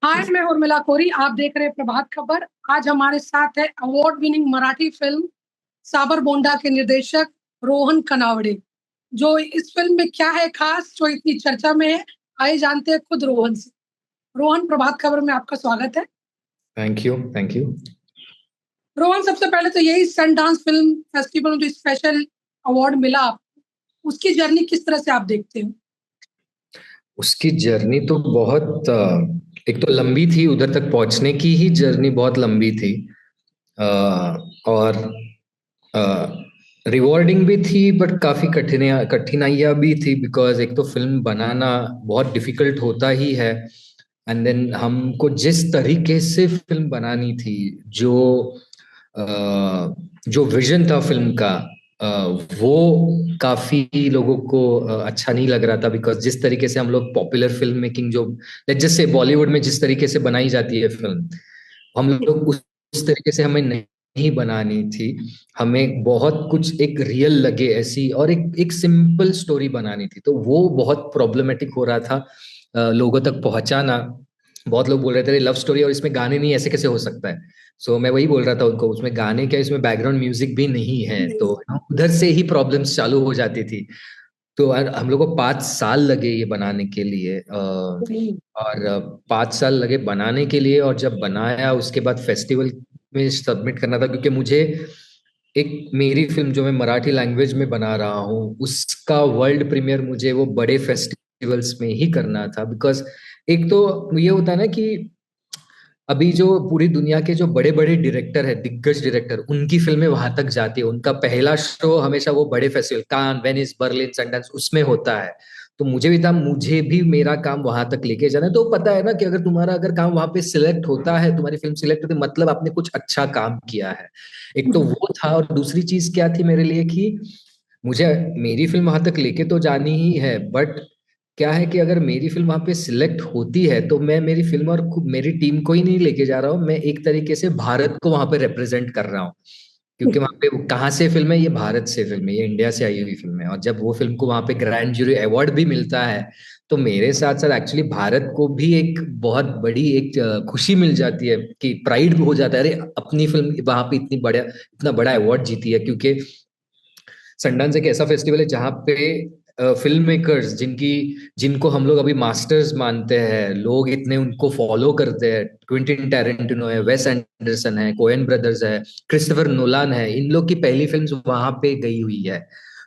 हाय, मैं उर्मिला कोरी। आप देख रहे हैं प्रभात खबर। आज हमारे साथ है अवार्ड विनिंग मराठी फिल्म साबर बोंडा के निर्देशक रोहन कनावड़े। जो इस फिल्म में क्या है खास जो इतनी चर्चा में है, आइए जानते हैं खुद रोहन से। रोहन, प्रभात खबर में आपका स्वागत है। Thank you, thank you. Rohan, सबसे पहले तो यही सन डांस फिल्म फेस्टिवल में जो स्पेशल अवार्ड मिला आपको, उसकी जर्नी किस तरह से आप देखते हो? उसकी जर्नी तो बहुत एक तो लंबी थी, उधर तक पहुंचने की ही जर्नी बहुत लंबी थी। अ, और रिवॉर्डिंग भी थी, बट काफी कठिनाइयाँ भी थी, बिकॉज एक तो फिल्म बनाना बहुत डिफिकल्ट होता ही है। एंड देन हमको जिस तरीके से फिल्म बनानी थी, जो अ, जो विजन था फिल्म का, अ, वो काफी लोगों को अच्छा नहीं लग रहा था, बिकॉज जिस तरीके से हम लोग पॉपुलर फिल्म मेकिंग, जो लेट्स जस्ट से बॉलीवुड में जिस तरीके से बनाई जाती है फिल्म, हम लोग उस तरीके से हमें नहीं बनानी थी। हमें बहुत कुछ एक रियल लगे ऐसी, और एक एक सिंपल स्टोरी बनानी थी, तो वो बहुत प्रॉब्लमेटिक हो रहा था लोगों तक पहुंचाना। बहुत लोग बोल रहे थे लव स्टोरी और इसमें गाने नहीं, ऐसे कैसे हो सकता है। सो मैं वही बोल रहा था उनको, उसमें गाने क्या, इसमें बैकग्राउंड म्यूजिक भी नहीं है, तो उधर से ही प्रॉब्लम्स चालू हो जाती थी। तो हम लोग को 5 साल लगे ये बनाने के लिए, और 5 साल लगे बनाने के लिए, और जब बनाया उसके बाद फेस्टिवल में सबमिट करना था, क्योंकि मुझे एक मेरी फिल्म जो मैं मराठी लैंग्वेज में बना रहा हूँ, उसका वर्ल्ड प्रीमियर मुझे वो बड़े फेस्टिवल्स में ही करना था। बिकॉज एक तो ये होता है ना कि अभी जो पूरी दुनिया के जो बड़े बड़े डायरेक्टर है, दिग्गज डायरेक्टर, उनकी फिल्में वहां तक जाती है, उनका पहला शो हमेशा वो बड़े फेस्टिवल, कान, वेनिस, बर्लिन, सनडांस, उसमें होता है। तो मुझे भी था, मुझे भी मेरा काम वहां तक लेके जाना है। तो पता है ना कि अगर तुम्हारा अगर काम वहां पे सिलेक्ट होता है, तुम्हारी फिल्म सिलेक्ट होती है, मतलब आपने कुछ अच्छा काम किया है। एक तो वो था, और दूसरी चीज क्या थी मेरे लिए कि मुझे मेरी फिल्म वहां तक लेके तो जानी ही है, बट क्या है कि अगर मेरी फिल्म वहां पे सिलेक्ट होती है, तो मैं मेरी फिल्म और मेरी टीम को ही नहीं लेके जा रहा हूँ, मैं एक तरीके से भारत को वहां पे रिप्रेजेंट कर रहा हूँ। क्योंकि वहां पे कहाँ से फिल्म है, ये भारत से फिल्म है, ये इंडिया से आई हुई फिल्म है, और जब वो फिल्म को वहां पे ग्रैंड जूरी अवार्ड भी मिलता है, तो मेरे साथ साथ एक्चुअली भारत को भी एक बहुत बड़ी एक खुशी मिल जाती है, कि प्राइड हो जाता है, अरे अपनी फिल्म वहां पे इतना बड़ा अवार्ड जीती है। क्योंकि सनडांस एक ऐसा फेस्टिवल है जहाँ पे फिल्म मेकर्स, जिनको हम लोग अभी मास्टर्स मानते हैं, लोग इतने उनको फॉलो करते हैं, क्विंटिन टैरेंटिनो है, वेस एंडरसन है, कोएन ब्रदर्स है, क्रिस्टोफर नोलान है, इन लोग की पहली फिल्म वहां पे गई हुई है।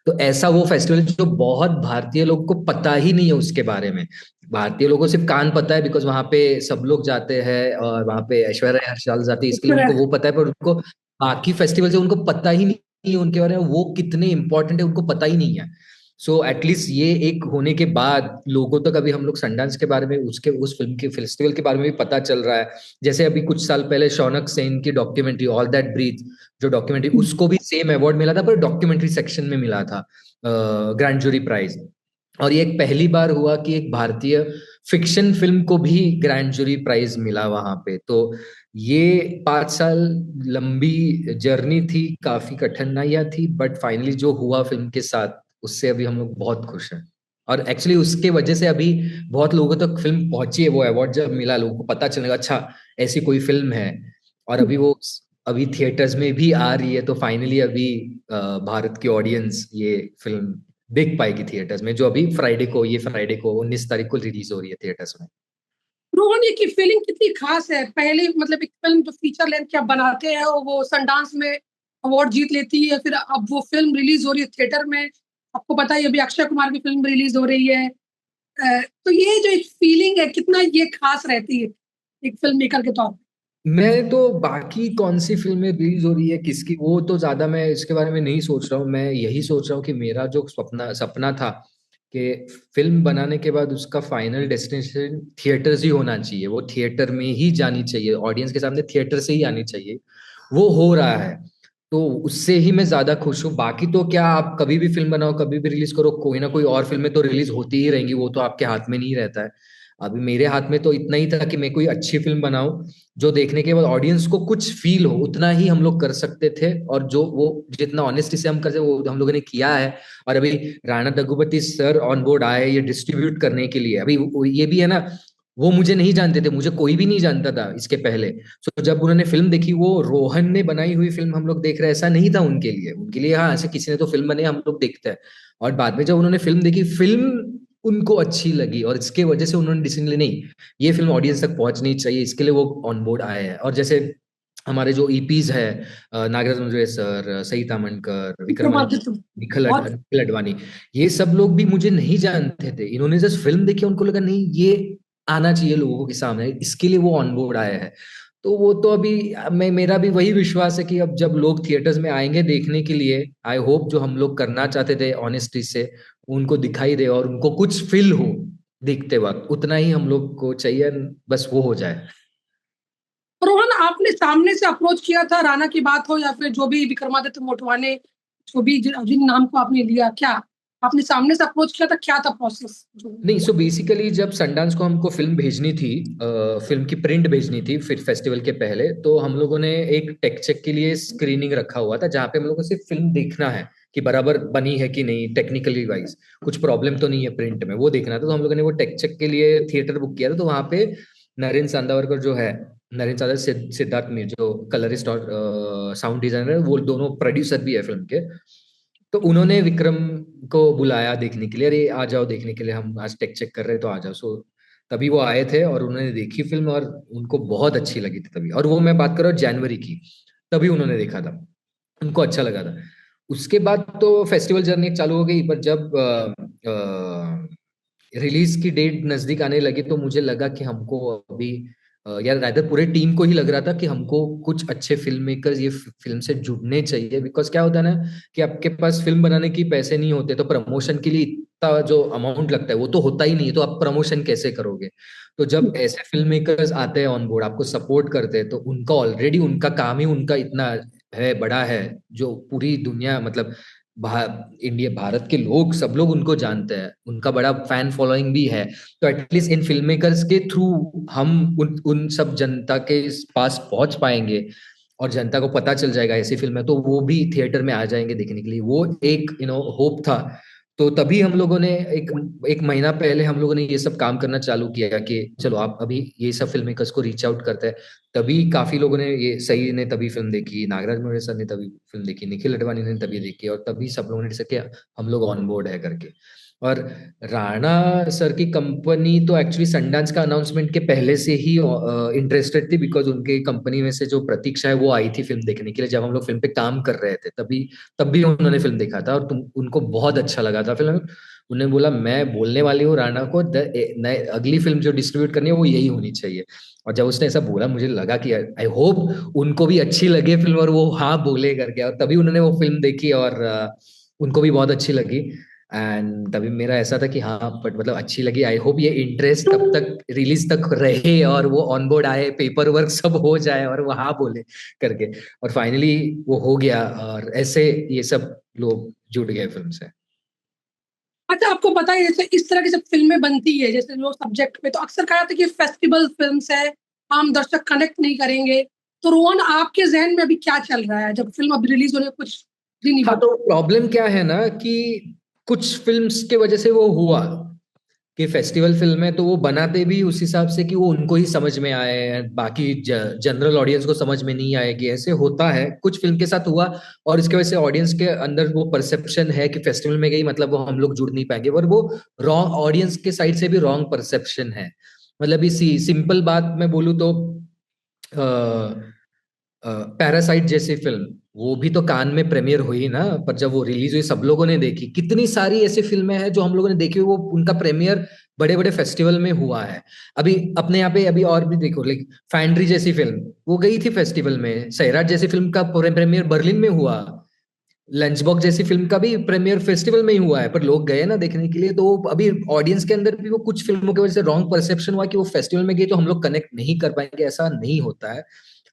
तो ऐसा वो फेस्टिवल जो बहुत भारतीय लोगों को पता ही नहीं है उसके बारे में। भारतीय लोगों को सिर्फ कान पता है, बिकॉज वहां पे सब लोग जाते हैं, और वहां पे ऐश्वर्या हर्षाल जाती है, इसके लिए उनको वो पता है, पर उनको बाकी फेस्टिवल से उनको पता ही नहीं है उनके बारे में, वो कितने इंपॉर्टेंट है उनको पता ही नहीं है। सो एटलीस्ट ये एक होने के बाद लोगों तक अभी हम लोग सनडांस के बारे में, उसके उस फिल्म के फेस्टिवल के बारे में भी पता चल रहा है। जैसे अभी कुछ साल पहले शौनक सेन की डॉक्यूमेंट्री ऑल दैट ब्रीथ, जो डॉक्यूमेंट्री, उसको भी सेम अवार्ड मिला था, पर डॉक्यूमेंट्री सेक्शन में मिला था, ग्रैंड जूरी प्राइज। और ये एक पहली बार हुआ कि एक भारतीय फिक्शन फिल्म को भी ग्रैंड जूरी प्राइज मिला वहां पे। तो ये 5 साल लंबी जर्नी थी, काफी कठिनाइयां थी, बट फाइनली जो हुआ फिल्म के साथ, उससे अभी हम लोग बहुत खुश हैं। और एक्चुअली उसके वजह से अभी बहुत लोगों तक फिल्म पहुंची है, वो अवार्ड जब मिला लोगों को पता चलेगा, अच्छा ऐसी कोई फिल्म है। और अभी वो अभी थिएटर्स में भी आ रही है, तो फाइनली अभी भारत की ऑडियंस ये फिल्म देख पाएगी थिएटर्स में, जो अभी ये फ्राइडे को 19 तारीख को रिलीज हो रही है थिएटर्स में। रोहन, ये की फीलिंग कितनी खास है? पहले मतलब एक फिल्म जो फीचर लेंथ क्या बनाते हैं और वो सनडांस में अवार्ड जीत लेती है, फिर अब वो फिल्म रिलीज हो रही है थिएटर में। आपको पता है अभी अक्षय कुमार की फिल्म रिलीज हो रही है। तो ये जो एक फीलिंग है, कितना ये खास रहती है एक फिल्म मेकर के तौर मैं तो बाकी कौन सी फिल्में रिलीज हो रही है किसकी, वो तो ज्यादा मैं इसके बारे में नहीं सोच रहा हूँ। मैं यही सोच रहा हूँ कि मेरा जो सपना सपना था कि फिल्म बनाने के बाद उसका फाइनल डेस्टिनेशन थिएटर्स ही होना चाहिए, वो थिएटर में ही जानी चाहिए, ऑडियंस के सामने थिएटर से ही आनी चाहिए, वो हो रहा है। तो उससे ही मैं ज्यादा खुश हूँ। बाकी तो क्या, आप कभी भी फिल्म बनाओ, कभी भी रिलीज करो, कोई ना कोई और फिल्में तो रिलीज होती ही रहेंगी, वो तो आपके हाथ में नहीं रहता है। अभी मेरे हाथ में तो इतना ही था कि मैं कोई अच्छी फिल्म बनाऊं, जो देखने के बाद ऑडियंस को कुछ फील हो, उतना ही हम लोग कर सकते थे, और जो वो जितना ऑनेस्टी से हम कर सकते वो हम लोगों ने किया है। और अभी Rana Daggubati sir on board आए ये डिस्ट्रीब्यूट करने के लिए, अभी ये भी है ना, वो मुझे नहीं जानते थे, मुझे कोई भी नहीं जानता था इसके पहले। सो जब उन्होंने फिल्म देखी, वो रोहन ने बनाई हुई फिल्म हम लोग देख रहे हैं, ऐसा नहीं था उनके लिए। उनके लिए हाँ, ऐसे किसी ने तो फिल्म बनाई, हम लोग देखते हैं। और बाद में जब उन्होंने फिल्म देखी, फिल्म उनको अच्छी लगी, और इसके वजह से उन्होंने डिसीजन ली, नहीं ये फिल्म ऑडियंस तक पहुंचनी चाहिए, इसके लिए वो ऑन बोर्ड आए हैं। और जैसे हमारे जो ईपीज है, नागराज मंजुळे सर, सई तामणकर, विक्रमादित्य बहुत। निखिल अडवाणी, ये सब लोग भी मुझे नहीं जानते थे। इन्होंने जस्ट फिल्म देखी, उनको लगा नहीं ये आना चाहिए लोगों के सामने, इसके लिए वो ऑन बोर्ड आए हैं। तो वो तो अभी मैं, मेरा भी वही विश्वास है कि अब जब लोग थिएटर्स में आएंगे देखने के लिए, आई होप जो हम लोग करना चाहते थे ऑनेस्टी से, उनको दिखाई दे और उनको कुछ फील हो देखते वक्त, उतना ही हम लोग को चाहिए, बस वो हो जाए। रोहन, आपने सामने से अप्रोच किया था, राणा की बात हो या फिर जो भी विक्रमादित्य मोटवाने, जो भी जिन नाम को आपने लिया, क्या आपने सामने से अप्रोच किया था, क्या था प्रोसेस जो नहीं, हुआ? सो बेसिकली जब सनडांस को हमको फिल्म भेजनी थी, फिल्म की प्रिंट भेजनी थी फिर फेस्टिवल के पहले, तो हम लोगों ने एक टेक चेक के लिए स्क्रीनिंग रखा हुआ था, जहाँ पे हम लोगों को सिर्फ फिल्म देखना है कि बराबर बनी है कि नहीं, टेक्निकली वाइज कुछ प्रॉब्लम तो नहीं है प्रिंट में, वो देखना था। तो हम लोगों ने वो टेक चेक के लिए थिएटर बुक किया था। तो वहाँ पे नरेंद्र सांदावरकर जो है, नरेंद्र सांदावर, सिद्धार्थ मीर जो कलरिस्ट और साउंड डिजाइनर है, वो दोनों प्रोड्यूसर भी है फिल्म के। तो उन्होंने विक्रम को बुलाया देखने के लिए, अरे आ जाओ देखने के लिए, हम आज टेक चेक कर रहे हैं तो आ जाओ। सो तभी वो आए थे और उन्होंने देखी फिल्म, और उनको बहुत अच्छी लगी थी तभी। और वो मैं बात कर रहा हूँ जनवरी की, तभी उन्होंने देखा था, उनको अच्छा लगा था। उसके बाद तो फेस्टिवल जर्नी चालू हो गई, पर जब रिलीज की डेट नजदीक आने लगी, तो मुझे लगा कि हमको अभी यार रादर पूरे टीम को ही लग रहा था कि हमको कुछ अच्छे फिल्म मेकर्स ये फिल्म से जुड़ने चाहिए। बिकॉज क्या होता है ना कि आपके पास फिल्म बनाने की पैसे नहीं होते, तो प्रमोशन के लिए इतना जो अमाउंट लगता है वो तो होता ही नहीं है, तो आप प्रमोशन कैसे करोगे? तो जब ऐसे फिल्म मेकर्स आते हैं ऑन बोर्ड, आपको सपोर्ट करते हैं, तो उनका ऑलरेडी उनका काम ही उनका इतना है, बड़ा है, जो पूरी दुनिया मतलब इंडिया, भारत के लोग सब लोग उनको जानते हैं, उनका बड़ा फैन फॉलोइंग भी है। तो एटलीस्ट इन फिल्म मेकर्स के थ्रू हम उन सब जनता के पास पहुंच पाएंगे, और जनता को पता चल जाएगा ऐसी फिल्म है, तो वो भी थिएटर में आ जाएंगे देखने के लिए। वो एक होप था। तो तभी हम लोगों ने एक एक महीना पहले हम लोगों ने ये सब काम करना चालू किया कि चलो आप अभी ये सब फिल्म मेकर्स को रीच आउट करते हैं। तभी काफी लोगों ने, ये सही ने तभी फिल्म देखी, नागराज मंजुळे सर ने तभी फिल्म देखी, निखिल अडवाणी ने तभी देखी, और तभी सब लोगों ने डिसाइड किया हम लोग ऑन बोर्ड है करके। और राणा सर की कंपनी तो एक्चुअली सनडांस का अनाउंसमेंट के पहले से ही इंटरेस्टेड थी, बिकॉज उनके कंपनी में से जो प्रतीक्षा है वो आई थी फिल्म देखने के लिए, जब हम लोग फिल्म पे काम कर रहे थे तभी, तब भी उन्होंने फिल्म देखा था, और उनको बहुत अच्छा लगा था फिल्म। उन्होंने बोला मैं बोलने वाली हूँ राणा को, अगली फिल्म जो डिस्ट्रीब्यूट करनी है वो यही होनी चाहिए। और जब उसने ऐसा बोला, मुझे लगा कि आई होप उनको भी अच्छी लगे फिल्म, और वो हाँ बोले करके, और तभी उन्होंने वो फिल्म देखी, और उनको भी बहुत अच्छी लगी। एंड तभी मेरा ऐसा था कि हाँ, बट मतलब अच्छी लगी, आई होप ये इंटरेस्ट कब तक रिलीज तक रहे, और वो ऑन बोर्ड आए, पेपर वर्क सब हो जाए, और वो हाँ बोले करके। और फाइनली वो हो गया, और ऐसे ये सब लोग जुड़ गए फिल्म से। अच्छा, आपको पता है जैसे इस तरह की जब फिल्में बनती है, जैसे जो सब्जेक्ट पे, तो अक्सर कहा जाता है कि फेस्टिवल फिल्म्स है, आम दर्शक कनेक्ट नहीं करेंगे। तो रोहन, आपके जहन में अभी क्या चल रहा है जब फिल्म अभी रिलीज होने के कुछ दिन ही हाँ, बाकी? तो प्रॉब्लम क्या है ना कि कुछ फिल्म्स के वजह से वो हुआ कि फेस्टिवल फिल्म है, तो वो बनाते भी उस हिसाब से कि वो उनको ही समझ में आए, बाकी जनरल ऑडियंस को समझ में नहीं आएगी, ऐसे होता है, कुछ फिल्म के साथ हुआ। और इसके वजह से ऑडियंस के अंदर वो परसेप्शन है कि फेस्टिवल में गई मतलब वो हम लोग जुड़ नहीं पाएंगे, और वो रॉन्ग, ऑडियंस के साइड से भी रॉन्ग परसेप्शन है। मतलब इसी सिंपल बात मैं बोलूँ तो पैरासाइट जैसी फिल्म, वो भी तो कान में प्रीमियर हुई ना, पर जब वो रिलीज हुई सब लोगों ने देखी। कितनी सारी ऐसी फिल्में हैं जो हम लोगों ने देखी, वो उनका प्रीमियर बड़े बड़े फेस्टिवल में हुआ है। अभी अपने यहाँ पे अभी और भी देखो, लाइक फैंड्री जैसी फिल्म वो गई थी फेस्टिवल में, सैराट जैसी फिल्म का प्रीमियर बर्लिन में हुआ, लंच बॉक्स जैसी फिल्म का भी प्रीमियर फेस्टिवल में ही हुआ है, पर लोग गए ना देखने के लिए। तो अभी ऑडियंस के अंदर भी वो कुछ फिल्मों की वजह से रॉन्ग परसेप्शन हुआ कि वो फेस्टिवल में गई तो हम लोग कनेक्ट नहीं कर पाएंगे, ऐसा नहीं होता है।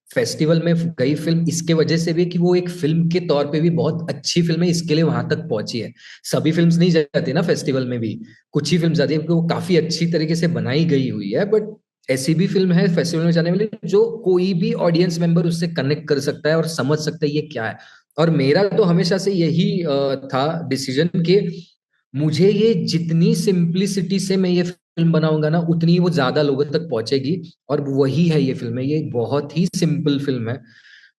फेस्टिवल में गई फिल्म इसके वजह से भी कि वो एक फिल्म के तौर पे भी बहुत अच्छी फिल्म है, इसके लिए वहां तक पहुंची है। सभी फिल्म्स नहीं जाती ना फेस्टिवल में भी, कुछ ही फिल्म जाती है क्योंकि वो काफी अच्छी तरीके से बनाई गई हुई है। बट ऐसी भी फिल्म है फेस्टिवल में जाने वाली जो कोई भी ऑडियंस मेंबर उससे कनेक्ट कर सकता है और समझ सकता है ये क्या है। और मेरा तो हमेशा से यही था डिसीजन कि मुझे ये जितनी सिंप्लिसिटी से मैं ये फिल्म बनाऊंगा ना उतनी ही वो ज्यादा लोगों तक पहुंचेगी। और वही है ये फिल्म है, ये बहुत ही सिंपल फिल्म है।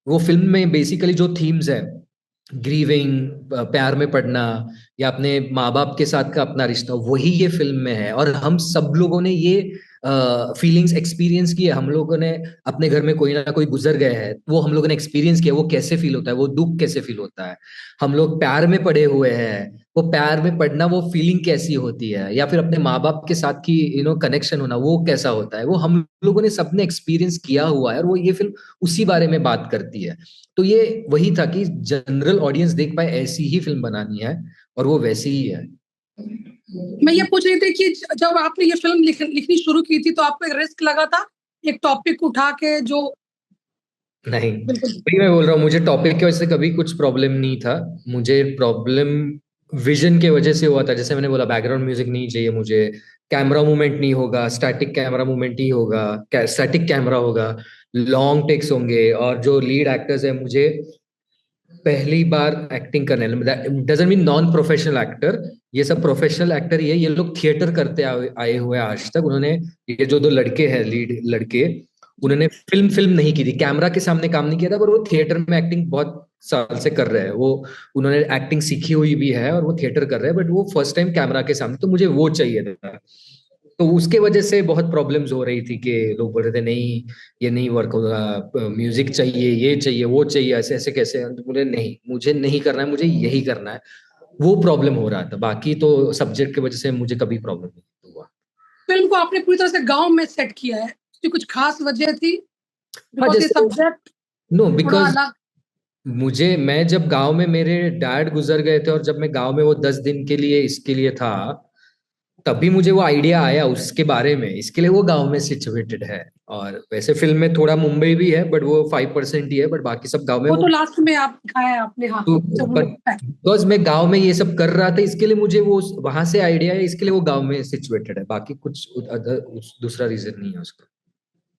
वो फिल्म में बेसिकली जो थीम्स है, ग्रीविंग, प्यार में पड़ना, या अपने माँ बाप के साथ का अपना रिश्ता, वही ये फिल्म में है। और हम सब लोगों ने ये फीलिंग्स एक्सपीरियंस की है। हम लोगों ने अपने घर में कोई ना कोई गुजर गए हैं, वो हम लोगों ने एक्सपीरियंस किया, वो कैसे फील होता है, वो दुख कैसे फील होता है। हम लोग प्यार में पड़े हुए हैं, वो प्यार में पड़ना, वो फीलिंग कैसी होती है, या फिर अपने माँ बाप के साथ की कनेक्शन होना, वो कैसा होता है, वो हम लोगों ने सबने एक्सपीरियंस किया हुआ है। और वो ये फिल्म उसी बारे में बात करती है। तो ये वही था कि जनरल ऑडियंस देख पाए, ऐसी ही फिल्म बनानी है, और वो वैसी ही है। मैं ये पूछ रही थी कि जब आपने ये फिल्म लिखनी शुरू की थी तो आपको एक रिस्क लगा था एक टॉपिक उठा के जो? नहीं, बिल्कुल। वही मैं बोल रहा हूँ, मुझे टॉपिक की वजह से कभी कुछ प्रॉब्लम नहीं था। मुझे प्रॉब्लम विजन के वजह से हुआ था। जैसे मैंने बोला, बैकग्राउंड म्यूजिक नहीं चाहिए मुझे, कैमरा मूवमेंट नहीं होगा, स्टैटिक कैमरा मूवमेंट ही होगा, स्टैटिक कैमरा होगा, लॉन्ग टेक्स होंगे, और जो लीड एक्टर्स है, मुझे पहली बार एक्टिंग करने, doesn't mean non professional actor, ये सब प्रोफेशनल एक्टर ही है। ये लोग थिएटर करते आए हुए हैं आज तक। उन्होंने, ये जो दो लड़के हैं लीड लड़के, उन्होंने फिल्म फिल्म नहीं की थी, कैमरा के सामने काम नहीं किया था, पर वो थिएटर में एक्टिंग बहुत साल से कर रहे हैं। वो उन्होंने एक्टिंग सीखी हुई भी है, और वो थिएटर कर रहे हैं, बट वो फर्स्ट टाइम कैमरा के सामने, तो मुझे वो चाहिए था। तो उसके वजह से बहुत प्रॉब्लम्स हो रही थी कि लोग बोल रहे थे नहीं, ये नहीं वर्क होगा, म्यूजिक चाहिए, ये चाहिए, वो चाहिए, ऐसे ऐसे कैसे। तो बोले नहीं, मुझे नहीं करना है, मुझे यही करना है। वो प्रॉब्लम हो रहा था, बाकी तो सब्जेक्ट की वजह से मुझे कभी प्रॉब्लम नहीं हुआ। फिल्म को आपने पूरी तरह से गांव में सेट किया है, उसकी कुछ खास वजह थी? हाँ, बिकॉज ये जैसे, सब्जेक्ट नो थोड़ा बिकॉज अलग। मैं जब गांव में, मेरे डैड गुजर गए थे, और जब मैं गांव में वो 10 दिन के लिए इसके लिए था, तभी मुझे वो आइडिया आया उसके बारे में, इसके लिए वो गांव में सिचुएटेड है। और वैसे फिल्म में थोड़ा मुंबई भी है, बट वो 5% ही है, बट बाकी सब गांव में। वो वो तो लास्ट में आप दिखाया है आपने, हाँ, तो जब वो बट बिकॉज मैं गांव में ये सब कर रहा था, इसके लिए मुझे वो वहां से आइडिया है, इसके लिए वो गांव में सिचुएटेड है। बाकी कुछ दूसरा रीजन नहीं है उसका।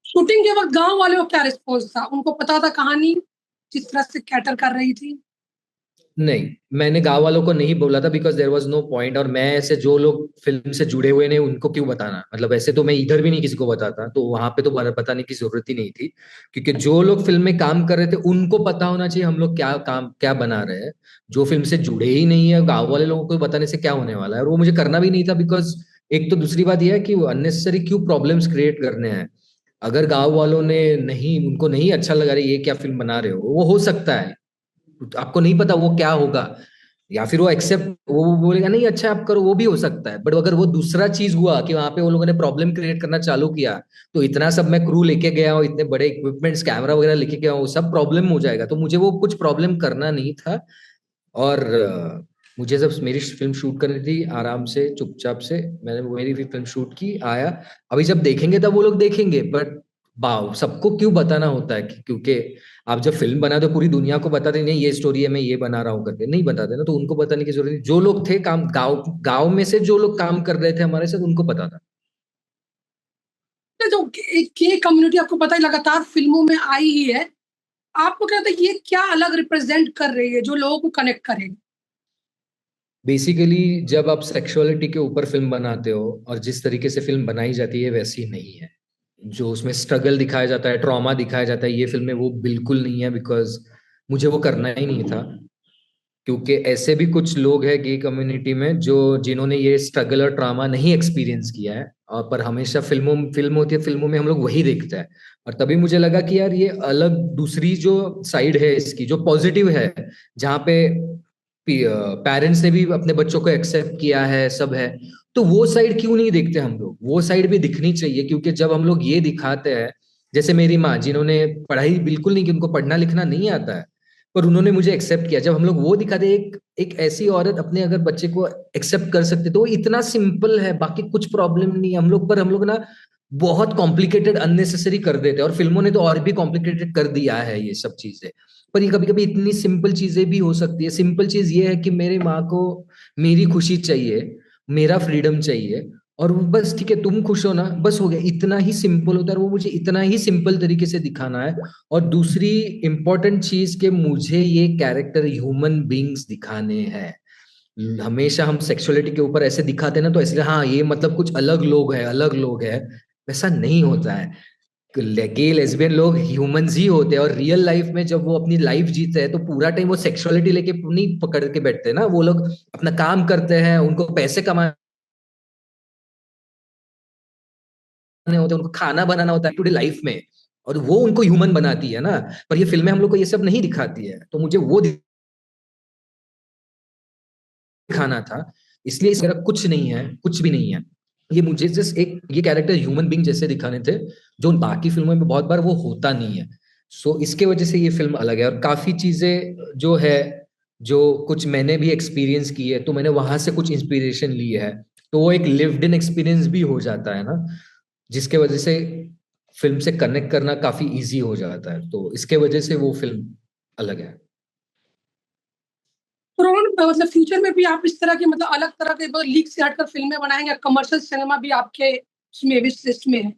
शूटिंग के वक्त गांव वाले को क्या रिस्पॉन्स था? उनको पता था कहानी जिस तरह से कैटर कर रही थी? नहीं, मैंने गांव वालों को नहीं बोला था, because there was no point. और मैं ऐसे, जो लोग फिल्म से जुड़े हुए ने, उनको क्यों बताना, मतलब ऐसे तो मैं इधर भी नहीं किसी को बताता, तो वहां पे तो बताने की जरूरत ही नहीं थी। क्योंकि जो लोग फिल्म में काम कर रहे थे, उनको पता होना चाहिए हम लोग क्या काम क्या बना रहे हैं। जो फिल्म से जुड़े ही नहीं है, गाँव वाले लोगों को बताने से क्या होने वाला है, और वो मुझे करना भी नहीं था। बिकॉज एक तो दूसरी बात यह है कि अननेसेसरी क्यों प्रॉब्लम्स क्रिएट करने हैं। अगर गांव वालों ने नहीं, उनको नहीं अच्छा लगा रही ये क्या फिल्म बना रहे हो, वो हो सकता है, आपको नहीं पता वो क्या होगा। या फिर वो एक्सेप्ट, वो बोलेगा नहीं अच्छा आप करो, वो भी हो सकता है। बट अगर वो दूसरा चीज हुआ कि वहां पे वो लोगों ने प्रॉब्लम क्रिएट करना चालू किया, तो इतना सब मैं क्रू लेके गया हूँ, इतने बड़े इक्विपमेंट्स, कैमरा वगैरह लेके गया हूँ, सब प्रॉब्लम हो जाएगा। तो मुझे वो कुछ प्रॉब्लम करना नहीं था। और मुझे जब मेरी फिल्म शूट करनी थी, आराम से चुपचाप से मैंने मेरी भी फिल्म शूट की, आया। अभी जब देखेंगे तब वो लोग देखेंगे, बट बाव सबको क्यों बताना होता है क्योंकि आप जब फिल्म बनाते हो, पूरी दुनिया को बताते नहीं ये स्टोरी है, मैं ये बना रहा हूँ करके नहीं बताते ना, तो उनको बताने की जरूरत नहीं। जो लोग थे काम, गांव गांव में से जो लोग काम कर रहे थे हमारे साथ, उनको पता था। जो एक के कम्युनिटी आपको पता है लगातार फिल्मों में आई ही है, आपको क्या लगता है ये क्या अलग रिप्रेजेंट कर रही है जो लोगों को कनेक्ट करेगी? बेसिकली जब आप सेक्सुअलिटी के ऊपर फिल्म बनाते हो, और जिस तरीके से फिल्म बनाई जाती है वैसी नहीं है। जो उसमें स्ट्रगल दिखाया जाता है, ट्रॉमा दिखाया जाता है, ये फिल्म में वो बिल्कुल नहीं है। बिकॉज मुझे वो करना ही नहीं था। क्योंकि ऐसे भी कुछ लोग हैं गे कम्युनिटी में, जो जिन्होंने ये स्ट्रगल और ट्रामा नहीं एक्सपीरियंस किया है, और पर हमेशा फिल्म होती है, फिल्मों में हम लोग वही देखते हैं। और तभी मुझे लगा कि यार ये अलग दूसरी जो साइड है इसकी, जो पॉजिटिव है, जहाँ पे पेरेंट्स ने भी अपने बच्चों को एक्सेप्ट किया है, सब है, तो वो साइड क्यों नहीं देखते हम लोग। वो साइड भी दिखनी चाहिए, क्योंकि जब हम लोग ये दिखाते हैं, जैसे मेरी माँ, जिन्होंने पढ़ाई बिल्कुल नहीं की, उनको पढ़ना लिखना नहीं आता है, पर उन्होंने मुझे एक्सेप्ट किया। जब हम लोग वो दिखाते, एक एक ऐसी औरत अपने अगर बच्चे को एक्सेप्ट कर सकते, तो वो इतना सिंपल है, बाकी कुछ प्रॉब्लम नहीं है हम लोग। पर हम लोग ना बहुत कॉम्प्लिकेटेड अननेसेसरी कर देते हैं, और फिल्मों ने तो और भी कॉम्प्लिकेटेड कर दिया है ये सब चीजें। पर ये कभी कभी इतनी सिंपल चीजें भी हो सकती है। सिंपल चीज ये है कि मेरी माँ को मेरी खुशी चाहिए, मेरा फ्रीडम चाहिए, और वो बस ठीक है, तुम खुश हो ना, बस हो गया। इतना ही सिंपल होता है, और वो मुझे इतना ही सिंपल तरीके से दिखाना है। और दूसरी इंपॉर्टेंट चीज के, मुझे ये कैरेक्टर ह्यूमन बींग्स दिखाने हैं। हमेशा हम सेक्सुअलिटी के ऊपर ऐसे दिखाते हैं ना, तो ऐसे हाँ ये मतलब कुछ अलग लोग है, अलग लोग है। वैसा नहीं होता है। गे लेस्बियन लोग ह्यूमंस ही होते हैं, और रियल लाइफ में जब वो अपनी लाइफ जीते हैं तो पूरा टाइम वो सेक्सुअलिटी लेके नहीं पकड़ के बैठते हैं ना। वो लोग अपना काम करते हैं, उनको पैसे कमाने होते हैं, उनको खाना बनाना होता है टुडे लाइफ में, और वो उनको ह्यूमन बनाती है ना। पर ये फिल्में हम लोग को ये सब नहीं दिखाती है, तो मुझे वो दिखाना था। इसलिए इस तरह कुछ नहीं है, कुछ भी नहीं है। ये मुझे जस्ट एक ये कैरेक्टर ह्यूमन बीइंग जैसे दिखाने थे, जो बाकी फिल्मों में बहुत बार वो होता नहीं है। सो इसके वजह से ये फिल्म अलग है। और काफी चीजें जो है, जो कुछ मैंने भी एक्सपीरियंस की है, तो मैंने वहां से कुछ इंस्पिरेशन ली है। तो वो एक लिव्ड इन एक्सपीरियंस भी हो जाता है ना, जिसके वजह से फिल्म से कनेक्ट करना काफी इजी हो जाता है। तो इसके वजह से वो फिल्म अलग है। तो रोहन, मतलब फ्यूचर में भी आप इस तरह की मतलब अलग तरह के लीक से हटकर फिल्में बनाएंगे, कमर्शियल सिनेमा भी आपके उसमें विश लिस्ट में है?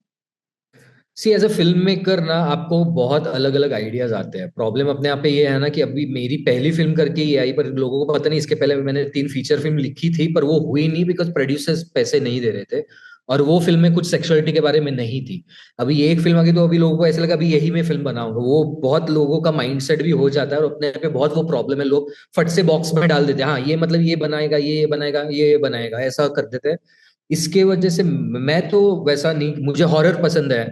सी एज अ फिल्म मेकर ना, आपको बहुत अलग अलग आइडियाज आते हैं। प्रॉब्लम अपने आप पे ये है ना कि अभी मेरी पहली फिल्म करके ही आई, पर लोगों को पता नहीं, इसके पहले मैंने 3 फीचर फिल्म लिखी थी, पर वो हुई नहीं बिकॉज प्रोड्यूसर्स पैसे नहीं दे रहे थे, और वो फिल्म में कुछ सेक्सुअलिटी के बारे में नहीं थी। अभी ये एक फिल्म आ गई, तो अभी लोगों को ऐसा लगा अभी यही मैं फिल्म बनाऊंगा। वो बहुत लोगों का माइंडसेट भी हो जाता है, और अपने पे बहुत वो प्रॉब्लम है। लोग फट से बॉक्स में डाल देते हैं, हाँ ये मतलब ये बनाएगा, ये बनाएगा, ये बनाएगा, ऐसा कर देते हैं। इसके वजह से मैं तो वैसा नहीं, मुझे हॉरर पसंद है,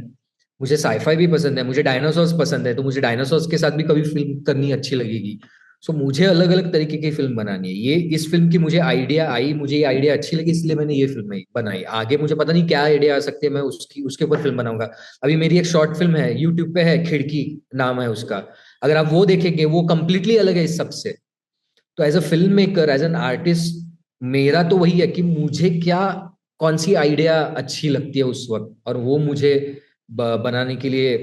मुझे साईफाई भी पसंद है, मुझे डायनासोर्स पसंद है, तो मुझे डायनासोर्स के साथ भी कभी फिल्म करनी अच्छी लगेगी। सो मुझे अलग अलग तरीके की फिल्म बनानी है। ये इस फिल्म की मुझे आइडिया आई, मुझे ये आइडिया अच्छी लगी, इसलिए मैंने ये फिल्म बनाई। आगे मुझे पता नहीं क्या आइडिया आ सकती है, मैं उसके ऊपर फिल्म बनाऊंगा। अभी मेरी एक शॉर्ट फिल्म है, यूट्यूब पे है, खिड़की नाम है उसका। अगर आप वो देखेंगे, वो कंप्लीटली अलग है इस सबसे। तो as a film maker, as an artist, मेरा तो वही है कि मुझे क्या, कौन सी आइडिया अच्छी लगती है उस वक्त, और वो मुझे बनाने के लिए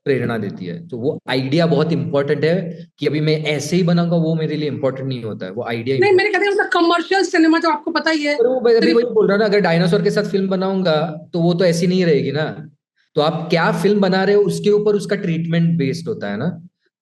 प्रेरणा देती है। तो वो आइडिया बहुत इंपॉर्टेंट है, कि अभी मैं ऐसे ही बनाऊंगा वो मेरे लिए इंपॉर्टेंट नहीं होता है, वो आइडिया नहीं, मेरे इंपॉर्टेंट। कहते हैं मतलब कमर्शियल सिनेमा जो आपको पता ही है। पर वो मैं अभी सिर्फ वही बोल रहा हूँ ना, अगर डायनासोर के साथ फिल्म बनाऊंगा तो वो तो ऐसी नहीं रहेगी ना। तो आप क्या फिल्म बना रहे हो उसके ऊपर उसका ट्रीटमेंट बेस्ड होता है ना।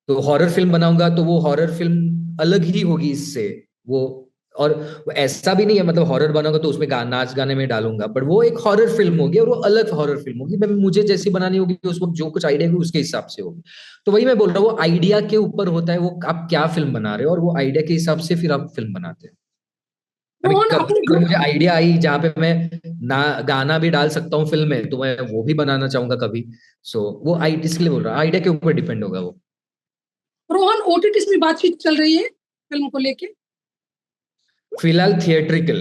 तो हॉरर फिल्म बनाऊंगा तो वो हॉरर फिल्म अलग ही होगी इससे। वो और वो ऐसा भी नहीं है मतलब हॉरर बनाऊंगा तो उसमें नाच गाने में डालूंगा, पर वो एक हॉरर फिल्म होगी, और वो अलग हॉरर फिल्म होगी। मैं मुझे जैसी बनानी होगी उस वक्त, जो कुछ आइडिया होगी उसके हिसाब से होगी। तो वही मैं बोल रहा हूँ, वो आइडिया के ऊपर होता है, वो आप क्या फिल्म बना रहे हो, और वो आइडिया के हिसाब से फिर आप फिल्म बनाते हैं। अभी रोहन कभी अपने अगर मुझे आइडिया आई जहाँ पे मैं ना गाना भी डाल सकता हूँ फिल्म में, तो मैं वो भी बनाना चाहूंगा कभी। सो वो आई इसके लिए बोल रहा हूँ, आइडिया के ऊपर डिपेंड होगा वो। रोहन ओटीटी में बातचीत चल रही है फिल्म को लेके? फिलहाल थिएट्रिकल,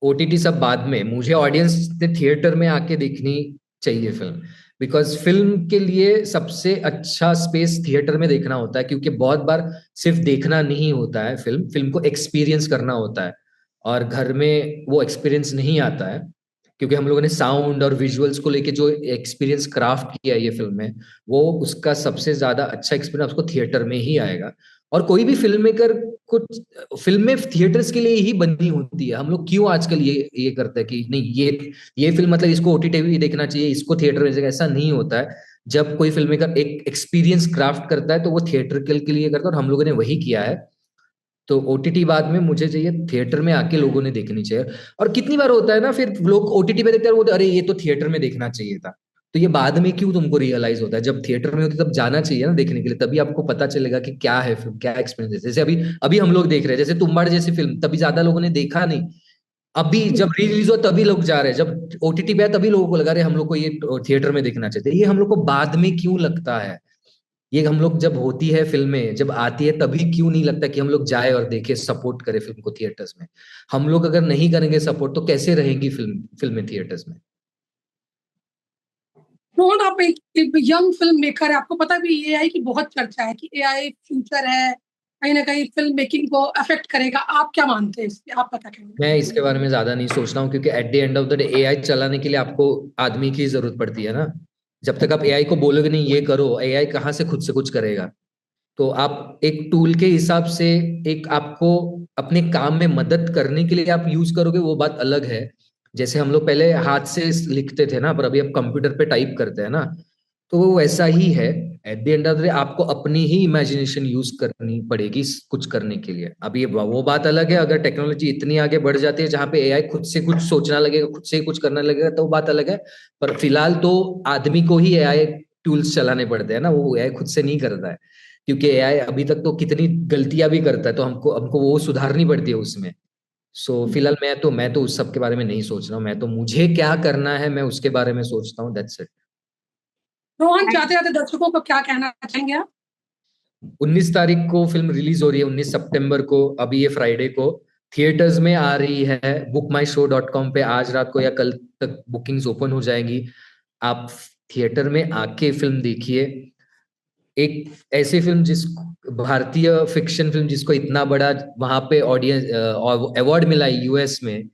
ओटीटी सब बाद में। मुझे ऑडियंस ने थिएटर में आके देखनी चाहिए फिल्म, बिकॉज फिल्म के लिए सबसे अच्छा स्पेस थिएटर में देखना होता है, क्योंकि बहुत बार सिर्फ देखना नहीं होता है, फिल्म फिल्म को एक्सपीरियंस करना होता है, और घर में वो एक्सपीरियंस नहीं आता है। क्योंकि हम लोगों ने साउंड और विजुअल्स को लेके जो एक्सपीरियंस क्राफ्ट किया है ये फिल्म में, वो उसका सबसे ज्यादा अच्छा एक्सपीरियंस आपको थिएटर में ही आएगा। और कोई भी फिल्म मेकर, कुछ फिल्में थिएटर्स के लिए ही बनी होती है। हम लोग क्यों आजकल ये करते हैं कि नहीं ये फिल्म मतलब इसको ओटीटी भी देखना चाहिए, इसको थिएटर में देखना, ऐसा नहीं होता है। जब कोई फिल्म मेकर एक एक्सपीरियंस क्राफ्ट करता है तो वो थिएटर के लिए करता है, और हम लोगों ने वही किया है। तो ओटीटी बाद में मुझे चाहिए, थिएटर में आके लोगों ने देखनी चाहिए। और कितनी बार होता है ना, फिर लोग ओटीटी पे देखते हैं, वो अरे ये तो थिएटर में देखना चाहिए था। तो ये बाद में क्यों तुमको रियलाइज होता है, जब थिएटर में होती है तब जाना चाहिए ना देखने के लिए, तभी आपको पता चलेगा कि क्या है फिल्म, क्या एक्सपीरियंस है। जैसे अभी अभी हम लोग देख रहे हैं, जैसे तुम्बाड़ जैसी फिल्म, तभी ज्यादा लोगों ने देखा नहीं। अभी जब रिलीज हो तभी लोग जा रहे हैं, जब ओटीटी पे आया तभी लोगों को लगा रहे हम लोग को ये थिएटर में देखना चाहिए। ये हम लोग को बाद में क्यों लगता है? ये हम लोग जब होती है फिल्में, जब आती है तभी क्यों नहीं लगता कि हम लोग जाए और देखें, सपोर्ट करें फिल्म को थिएटर्स में? हम लोग अगर नहीं करेंगे सपोर्ट, तो कैसे रहेंगी फिल्में थिएटर्स में? रोहन, आप एक यंग फिल्म मेकर है, आपको पता भी एआई की बहुत चर्चा है कि एआई फ्यूचर है, कहीं ना कहीं फिल्म मेकिंग को अफेक्ट करेगा। आप क्या मानते हैं इसके, आप क्या कहेंगे? मैं इसके बारे में ज्यादा नहीं सोच रहा हूँ, क्योंकि at the end of the day AI चलाने के लिए आपको आदमी की जरूरत पड़ती है ना। जब तक आप एआई को बोलोगे नहीं ये करो, एआई कहाँ से खुद से कुछ करेगा? तो आप एक टूल के हिसाब से, एक आपको अपने काम में मदद करने के लिए आप यूज करोगे, वो बात अलग है। जैसे हम लोग पहले हाथ से लिखते थे ना, पर अभी अब कंप्यूटर पे टाइप करते हैं ना, तो वो वैसा ही है। At the end of the day आपको अपनी ही इमेजिनेशन यूज करनी पड़ेगी कुछ करने के लिए। अभी वो बात अलग है, अगर टेक्नोलॉजी इतनी आगे बढ़ जाती है जहां पे एआई खुद से कुछ सोचना लगेगा, खुद से ही कुछ करने लगेगा, तो वो बात अलग है। पर फिलहाल तो आदमी को ही एआई टूल्स चलाने पड़ते हैं ना, वो एआई खुद से नहीं करता है, क्योंकि एआई अभी तक तो कितनी गलतियां भी करता है, तो हमको हमको वो सुधारनी पड़ती है उसमें। सो फिलहाल मैं तो उस सब के बारे में नहीं सोच रहा हूँ, मैं तो मुझे क्या करना है मैं उसके बारे में सोचता हूँ, दैट्स इट। रोहन, जाते जाते दर्शकों को क्या कहना चाहेंगे आप? 19 तारीख को फिल्म रिलीज हो रही है, 19 सितंबर को, अभी ये फ्राइडे को थिएटर्स में आ रही है। bookmyshow.com पे आज रात को या कल तक बुकिंग्स ओपन हो जाएंगी। आप थिएटर में आके फिल्म देखिए। एक ऐसी फिल्म जिस भारतीय फिक्शन फिल्म जिसको इतना बड़ा वहां पे ऑडियंस अवार्ड मिला है यूएस में,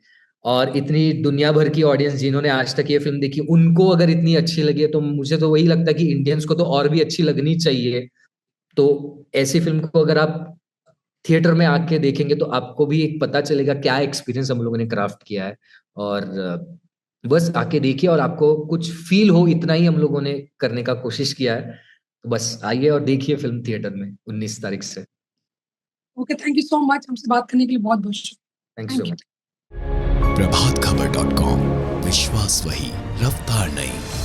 और इतनी दुनिया भर की ऑडियंस जिन्होंने आज तक ये फिल्म देखी, उनको अगर इतनी अच्छी लगी है, तो मुझे तो वही लगता है कि इंडियंस को तो और भी अच्छी लगनी चाहिए। तो ऐसी फिल्म को अगर आप थिएटर में आके देखेंगे तो आपको भी एक पता चलेगा क्या एक्सपीरियंस हम लोगों ने क्राफ्ट किया है। और बस आके देखिए और आपको कुछ फील हो, इतना ही हम लोगों ने करने का कोशिश किया है। तो बस आइए और देखिए फिल्म थिएटर में 19 तारीख से। Okay, thank you so much, हमसे बात करने के लिए बहुत बहुत शुक्रिया। Thank you so thank you. Much. Prabhat Khabar .com, विश्वास वही, रफ्तार नहीं।